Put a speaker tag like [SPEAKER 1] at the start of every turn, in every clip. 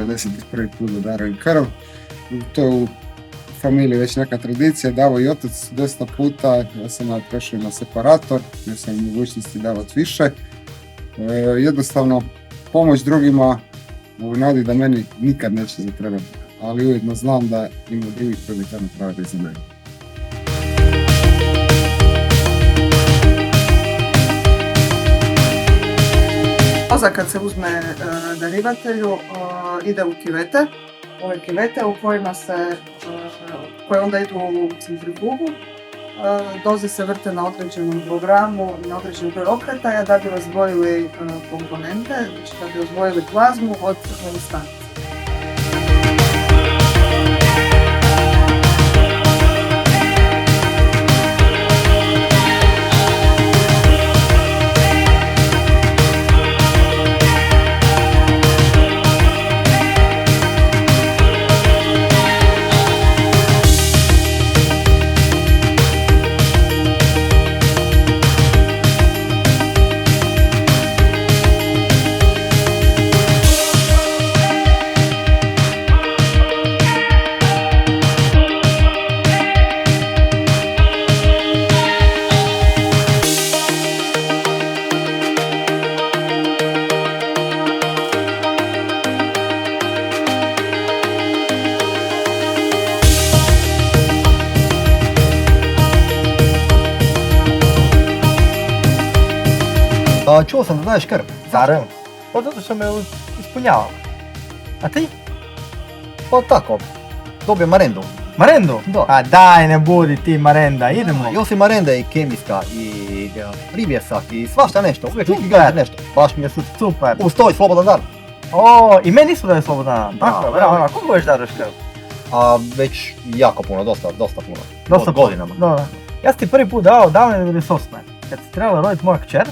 [SPEAKER 1] 51. put da darujem krv. To je u familiji već neka tradicija, davao i otac dosta puta, ja sam prešao na separator, ja sam u mogućnosti davati više. Jednostavno, pomoć drugima u nadi da meni nikad neće zatrebati, ali ujedno znam da ima drugih koji bi to napravili za mene.
[SPEAKER 2] Doza kad se uzme darivatelju ide u kivete, ove kivete u kojima koje onda idu u centrifugu. Doze se vrte na određenom programu, na određenom broj okretaja da bi razdvojili komponente, znači da bi razdvojili plazmu od stanice.
[SPEAKER 3] Čuo sam da daješ krv.
[SPEAKER 4] Naravno. Pa zato što me ispunjavalo. A ti?
[SPEAKER 3] Pa tako, dobijem marendu.
[SPEAKER 4] Marendu?
[SPEAKER 3] Da.
[SPEAKER 4] A daj, ne budi ti marenda, idemo.
[SPEAKER 3] I osim marende i kemijska i ribjesak i svašta nešto. Uvijek neki gledati nešto. Baš mi je
[SPEAKER 4] Super.
[SPEAKER 3] uz to i slobodan dan.
[SPEAKER 4] O, i meni su da je slobodan.
[SPEAKER 3] Da,
[SPEAKER 4] Tako,
[SPEAKER 3] bravo.
[SPEAKER 4] bravo. Koliko već daraš krv?
[SPEAKER 3] A već jako puno, dosta puno.
[SPEAKER 4] Dosta
[SPEAKER 3] godinama.
[SPEAKER 4] Da. Ja sam ti prvi put dao davno 98. Kad se trebala roditi moja kćer,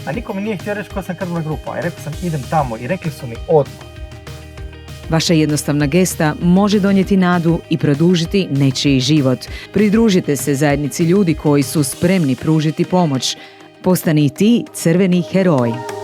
[SPEAKER 4] a niko mi nije htio reći koja sam krvna grupa. I rekao sam idem tamo i rekli su mi odmah.
[SPEAKER 5] Vaša jednostavna gesta može donijeti nadu i produžiti nečiji život. Pridružite se zajednici ljudi koji su spremni pružiti pomoć. Postani i ti crveni heroj.